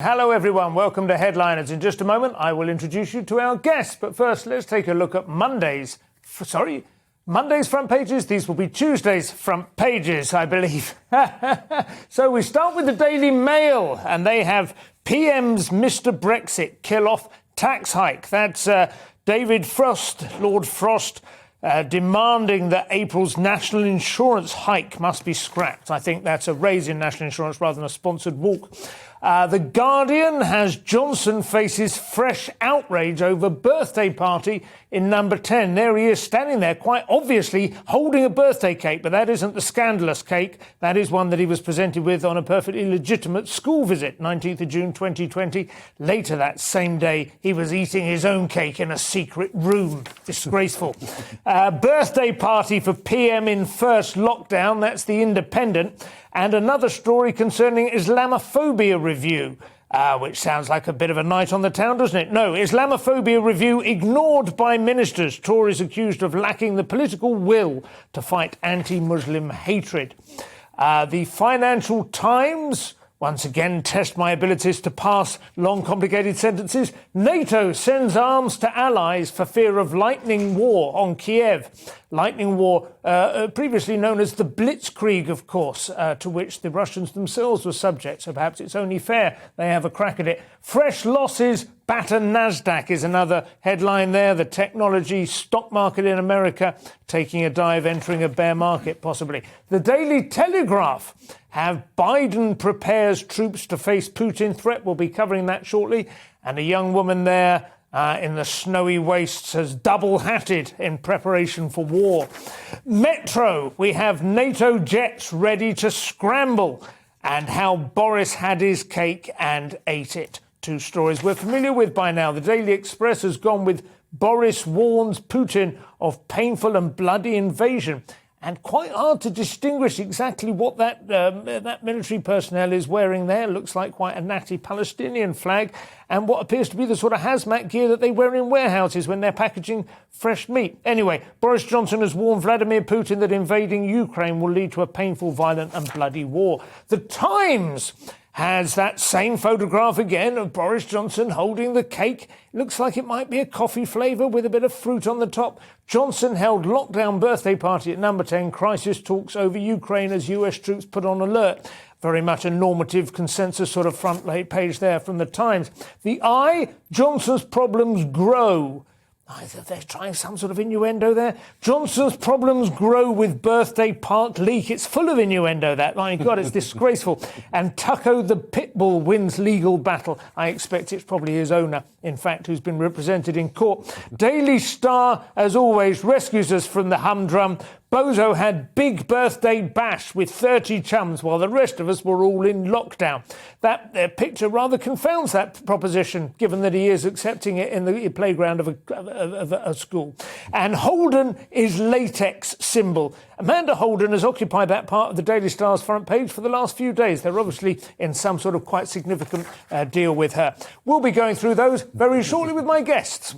Hello everyone, welcome to Headliners. In just a moment, I will introduce you to our guests. But first, let's take a look at Monday's front pages. These will be Tuesday's front pages, I believe. So we start with the Daily Mail, and they have PM's Mr. Brexit kill-off tax hike. That's David Frost, Lord Frost, demanding that April's national insurance hike must be scrapped. I think that's a raise in national insurance rather than a sponsored walk. The Guardian has Johnson faces fresh outrage over birthday party in number 10. There he is standing there, quite obviously holding a birthday cake, but that isn't the scandalous cake. That is one that he was presented with on a perfectly legitimate school visit, 19th of June 2020. Later that same day, he was eating his own cake in a secret room. Disgraceful. Birthday party for PM in first lockdown. That's the Independent. And another story concerning Islamophobia review, which sounds like a bit of a night on the town, doesn't it? No, Islamophobia review ignored by ministers. Tories accused of lacking the political will to fight anti-Muslim hatred. The Financial Times once again test my abilities to pass long, complicated sentences. NATO sends arms to allies for fear of lightning war on Kiev. Lightning war, previously known as the Blitzkrieg, of course, to which the Russians themselves were subject. So perhaps it's only fair they have a crack at it. Fresh losses batter NASDAQ is another headline there. The technology stock market in America taking a dive, entering a bear market, possibly. The Daily Telegraph have Biden prepares troops to face Putin threat. We'll be covering that shortly. And a young woman there in the snowy wastes has double-hatted in preparation for war. Metro, we have NATO jets ready to scramble, and how Boris had his cake and ate it. Two stories we're familiar with by now. The Daily Express has gone with Boris warns Putin of painful and bloody invasion. And quite hard to distinguish exactly what that military personnel is wearing there. Looks like quite a natty Palestinian flag, and what appears to be the sort of hazmat gear that they wear in warehouses when they're packaging fresh meat. Anyway, Boris Johnson has warned Vladimir Putin that invading Ukraine will lead to a painful, violent and bloody war. The Times has that same photograph again of Boris Johnson holding the cake. Looks like it might be a coffee flavour with a bit of fruit on the top. Johnson held lockdown birthday party at number 10. Crisis talks over Ukraine as US troops put on alert. Very much a normative consensus sort of front page there from the Times. The Eye, Johnson's problems grow. They're trying some sort of innuendo there. Johnson's problems grow with birthday park leak. It's full of innuendo, that. My God, it's disgraceful. And Tucko the Pitbull wins legal battle. I expect it's probably his owner, in fact, who's been represented in court. Daily Star, as always, rescues us from the humdrum. Bozo had big birthday bash with 30 chums while the rest of us were all in lockdown. That picture rather confounds that proposition, given that he is accepting it in the playground of a school. And Holden is latex symbol. Amanda Holden has occupied that part of the Daily Star's front page for the last few days. They're obviously in some sort of quite significant deal with her. We'll be going through those very shortly with my guests.